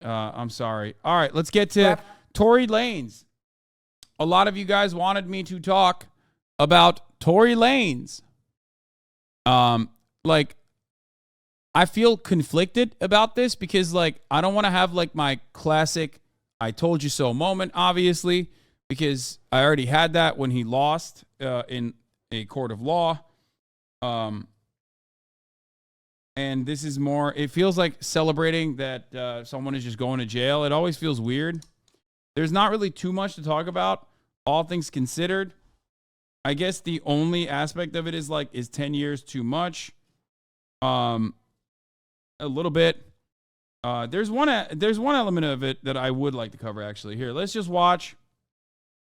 I'm sorry. All right, let's get to Tory Lanez. A lot of you guys wanted me to talk about Tory Lanez. Like, I feel conflicted about this because, like, I don't want to have, like, my classic I told you so moment, obviously, because I already had that when he lost in a court of law. And this is more, it feels like celebrating that someone is just going to jail. It always feels weird. There's not really too much to talk about, all things considered. I guess the only aspect of it is, like, is 10 years too much? A little bit. There's one element of it that I would like to cover, actually. Here, let's just watch.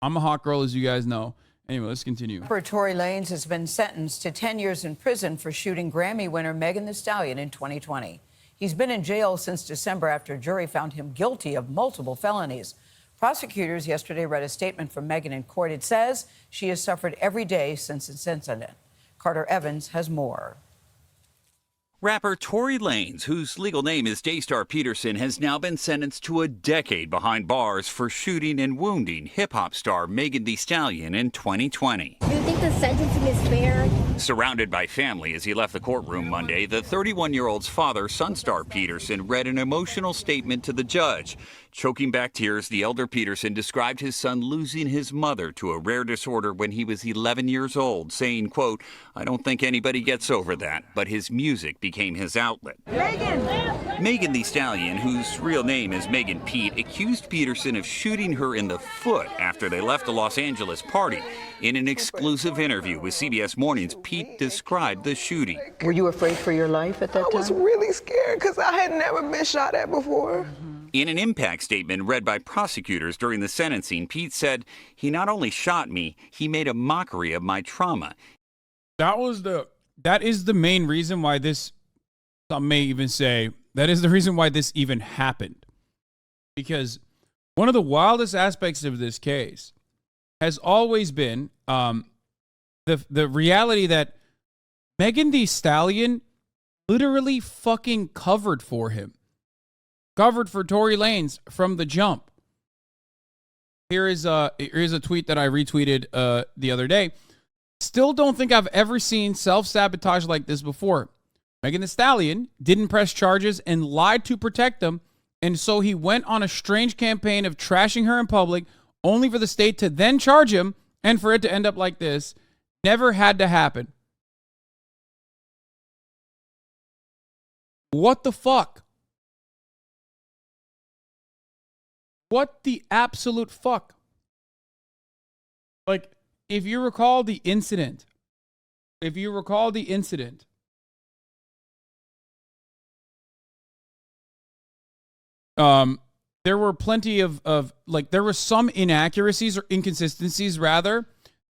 I'm a hot girl, as you guys know. Anyway, let's continue. Rapper Tory Lanez has been sentenced to 10 years in prison for shooting Grammy winner Megan Thee Stallion in 2020. He's been in jail since December after a jury found him guilty of multiple felonies. Prosecutors yesterday read a statement from Megan in court. It says she has suffered every day since this incident. Carter Evans has more. Rapper Tory Lanez, whose legal name is Daystar Peterson, has now been sentenced to a decade behind bars for shooting and wounding hip-hop star Megan Thee Stallion in 2020. Do you think the sentencing is fair? Surrounded by family as he left the courtroom Monday, the 31-year-old's father, Sunstar Peterson, read an emotional statement to the judge. Choking back tears, the elder Peterson described his son losing his mother to a rare disorder when he was 11 years old, saying, quote, "I don't think anybody gets over that, but his music became his outlet." Megan Thee Stallion, whose real name is Megan Pete, accused Peterson of shooting her in the foot after they left a Los Angeles party. In an exclusive interview with CBS Mornings, Pete described the shooting. Were you afraid for your life at that time? I was really scared because I had never been shot at before. In an impact statement read by prosecutors during the sentencing, Pete said, "He not only shot me, he made a mockery of my trauma." That is the main reason why this, some may even say, that is the reason why this even happened. Because one of the wildest aspects of this case has always been the reality that Megan Thee Stallion literally fucking covered for him. Covered for Tory Lanez from the jump. Here's a tweet that I retweeted the other day. Still don't think I've ever seen self-sabotage like this before. Megan Thee Stallion didn't press charges and lied to protect them, and so he went on a strange campaign of trashing her in public, only for the state to then charge him and for it to end up like this. Never had to happen. What the fuck? What the absolute fuck? Like, if you recall the incident, there were plenty of like, there were some inaccuracies or inconsistencies rather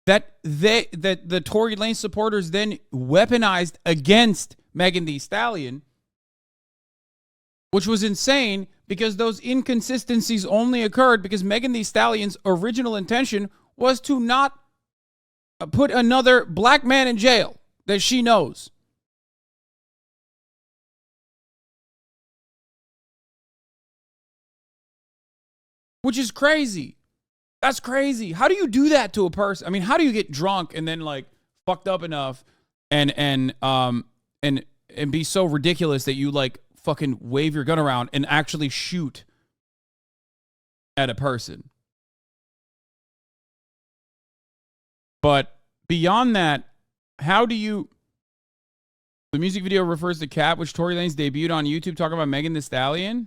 that the Tory Lanez supporters then weaponized against Megan Thee Stallion, which was insane because those inconsistencies only occurred because Megan Thee Stallion's original intention was to not put another black man in jail that she knows. Which is crazy. That's crazy. How do you do that to a person? I mean, how do you get drunk and then, like, fucked up enough and be so ridiculous that you, like, fucking wave your gun around and actually shoot at a person? But beyond that, how do you... The music video refers to Cat, which Tory Lanez debuted on YouTube, talking about Megan Thee Stallion.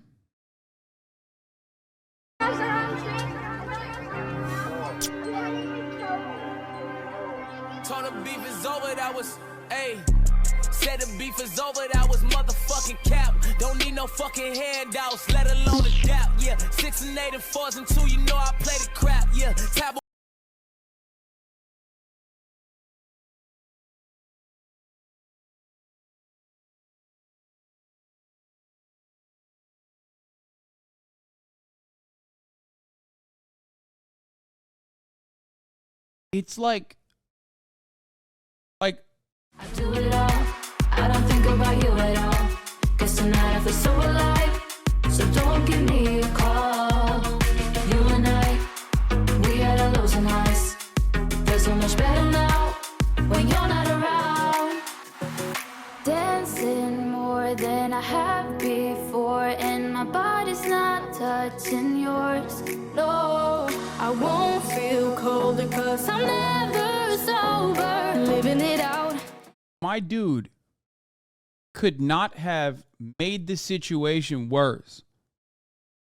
Told the beef is over, that was, ayy. Said the beef is over, that was motherfucking cap. Don't need no fucking handouts, let alone a dap. Yeah, 6 and 8 and 4s and 2, you know I play the crap. Yeah, tab. It's like I do it all. I don't think about you at all. Guess tonight I feel so alive. So don't give me body's not touching yours. No, I won't feel colder cause I'm never sober. Living it out. My dude could not have made the situation worse.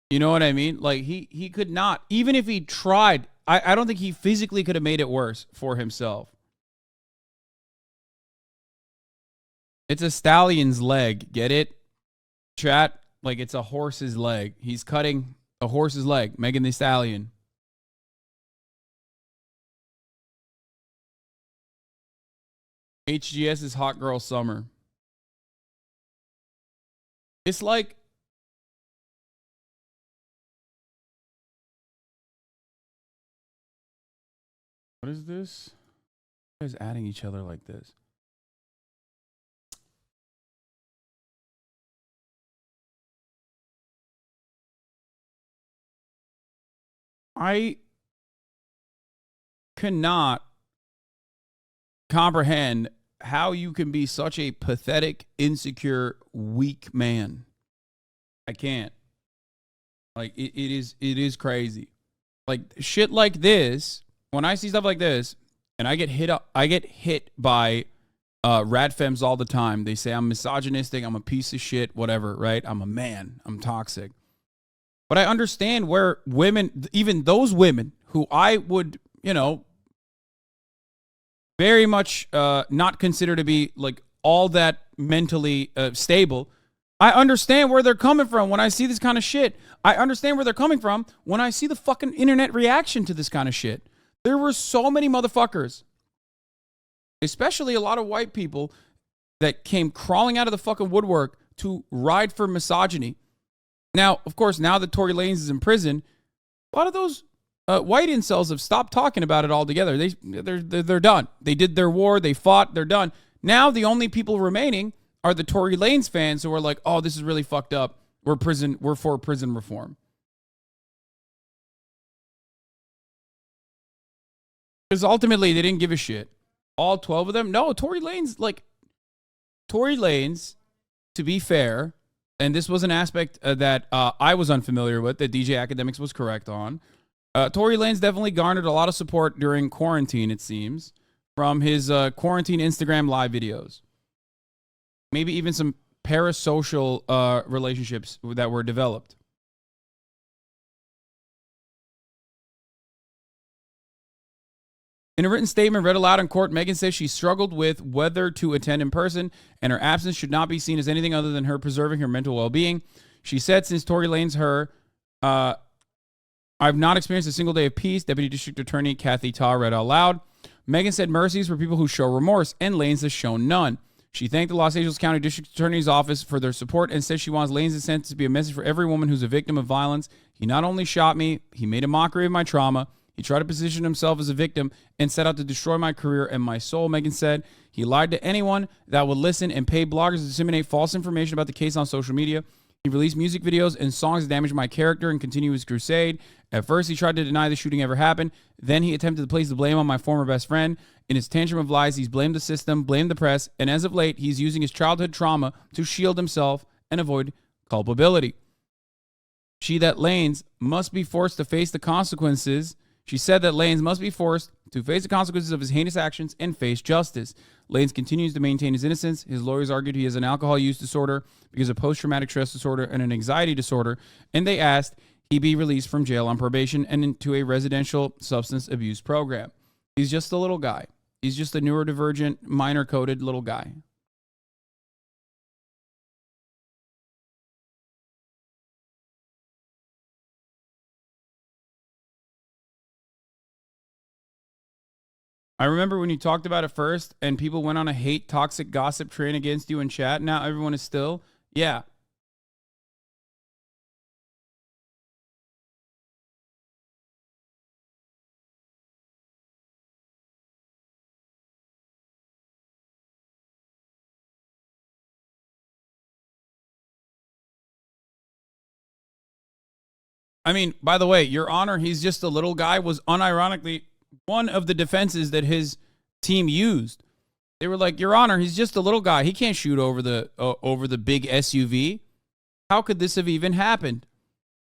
You know what I mean? Like, he could not. Even if he tried, I don't think he physically could have made it worse for himself. It's a stallion's leg. Get it? Chat? Like, it's a horse's leg. He's cutting a horse's leg. Megan Thee Stallion. HGS's Hot Girl Summer. It's like, what is this? You guys adding each other like this? I cannot comprehend how you can be such a pathetic, insecure, weak man. I can't. Like, it is crazy. Like, shit like this, when I see stuff like this, and I get hit by rat femmes all the time. They say I'm misogynistic, I'm a piece of shit, whatever, right? I'm a man, I'm toxic. But I understand where women, even those women who I would, you know, very much not consider to be like all that mentally stable. I understand where they're coming from when I see this kind of shit. I understand where they're coming from when I see the fucking internet reaction to this kind of shit. There were so many motherfuckers, especially a lot of white people, that came crawling out of the fucking woodwork to ride for misogyny. Now, of course, now that Tory Lanez is in prison, a lot of those white incels have stopped talking about it altogether. They're done. They did their war. They fought. They're done. Now the only people remaining are the Tory Lanez fans who are like, "Oh, this is really fucked up. We're for prison reform." Because ultimately, they didn't give a shit. All 12 of them? No, Tory Lanez, to be fair, and this was an aspect that I was unfamiliar with, that DJ Academics was correct on. Tory Lanez definitely garnered a lot of support during quarantine, it seems, from his quarantine Instagram live videos. Maybe even some parasocial relationships that were developed. In a written statement read aloud in court, Megan says she struggled with whether to attend in person, and her absence should not be seen as anything other than her preserving her mental well-being. She said, since Tory Lanez I've not experienced a single day of peace. Deputy District Attorney Kathy Ta read out loud. Megan said mercy is for people who show remorse, and Lanez has shown none. She thanked the Los Angeles County District Attorney's Office for their support and said she wants Lanez's sentence to be a message for every woman who's a victim of violence. He not only shot me, he made a mockery of my trauma. He tried to position himself as a victim and set out to destroy my career and my soul, Megan said. He lied to anyone that would listen and paid bloggers to disseminate false information about the case on social media. He released music videos and songs that damaged my character and continued his crusade. At first, he tried to deny the shooting ever happened. Then he attempted to place the blame on my former best friend. In his tantrum of lies, he's blamed the system, blamed the press, and as of late, he's using his childhood trauma to shield himself and avoid culpability. She said that Lanez must be forced to face the consequences. She said that Lanez must be forced to face the consequences of his heinous actions and face justice. Lanez continues to maintain his innocence. His lawyers argued he has an alcohol use disorder because of post-traumatic stress disorder and an anxiety disorder, and they asked he be released from jail on probation and into a residential substance abuse program. He's just a little guy. He's just a neurodivergent, minor-coded little guy. I remember when you talked about it first and people went on a hate, toxic gossip train against you in chat. Now everyone is still, yeah. I mean, by the way, Your Honor, he's just a little guy was unironically one of the defenses that his team used. They were like, Your Honor, he's just a little guy. He can't shoot over the big SUV. How could this have even happened?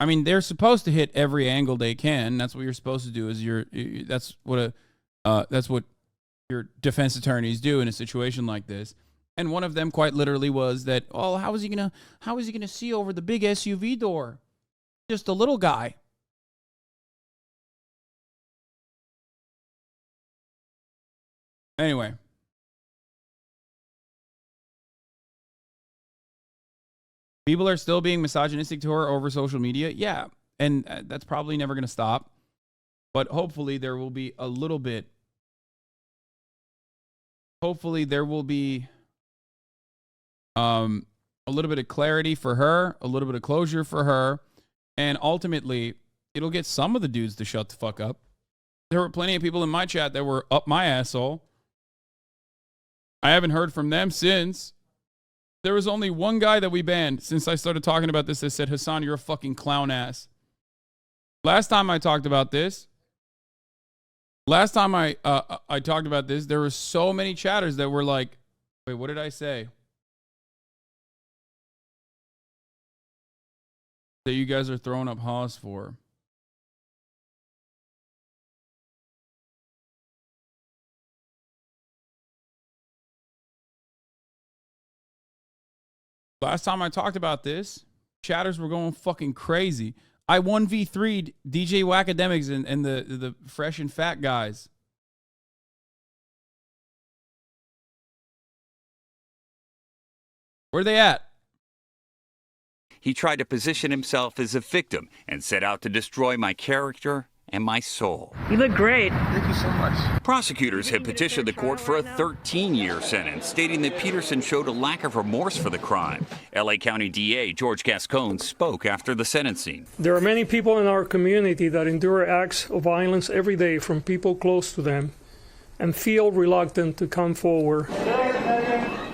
I mean, they're supposed to hit every angle they can. That's what you're supposed to do. That's what your defense attorneys do in a situation like this. And one of them quite literally was that, oh, how is he gonna see over the big SUV door? Just a little guy. Anyway. People are still being misogynistic to her over social media. Yeah. And that's probably never going to stop. But hopefully there will be a little bit. Hopefully there will be a little bit of clarity for her, a little bit of closure for her. And ultimately, it'll get some of the dudes to shut the fuck up. There were plenty of people in my chat that were up my asshole. I haven't heard from them since. There was only one guy that we banned since I started talking about this that said, Hasan, you're a fucking clown ass. Last time I talked about this, there were so many chatters that were like, wait, what did I say? That you guys are throwing up Haas for. Last time I talked about this, chatters were going fucking crazy. I 1v3'd DJ Wackademics and the fresh and fat guys. Where are they at? He tried to position himself as a victim and set out to destroy my character and my soul. You look great. Thank you so much. Prosecutors have petitioned the court for a 13-year sentence, stating that Peterson showed a lack of remorse for the crime. L.A. County DA George Gascon spoke after the sentencing. There are many people in our community that endure acts of violence every day from people close to them and feel reluctant to come forward.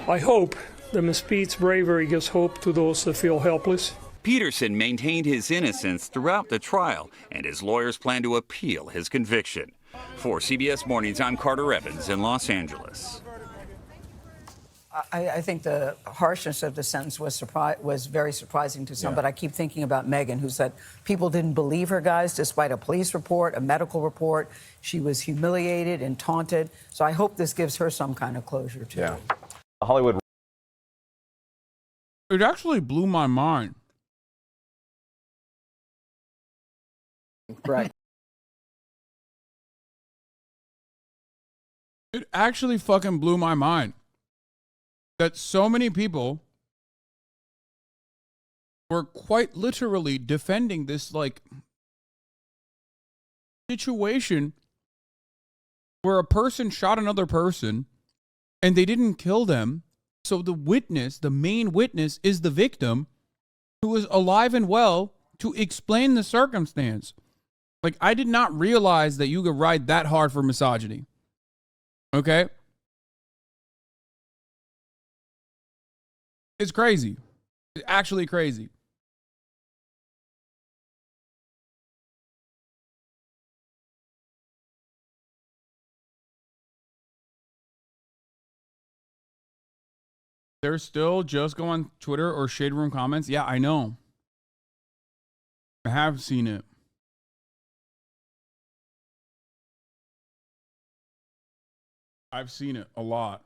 I hope that Ms. Pete's bravery gives hope to those that feel helpless. Peterson maintained his innocence throughout the trial, and his lawyers plan to appeal his conviction. For CBS Mornings, I'm Carter Evans in Los Angeles. I think the harshness of the sentence was very surprising to some, but I keep thinking about Megan, who said people didn't believe her, guys, despite a police report, a medical report. She was humiliated and taunted. So I hope this gives her some kind of closure, too. Yeah. Hollywood. It actually blew my mind. Right. It actually fucking blew my mind that so many people were quite literally defending this like situation where a person shot another person and they didn't kill them. So the witness, the main witness, is the victim who is alive and well to explain the circumstance. Like, I did not realize that you could ride that hard for misogyny. Okay? It's crazy. It's actually crazy. They're still just go on Twitter or Shade Room comments. Yeah, I know. I have seen it. I've seen it a lot.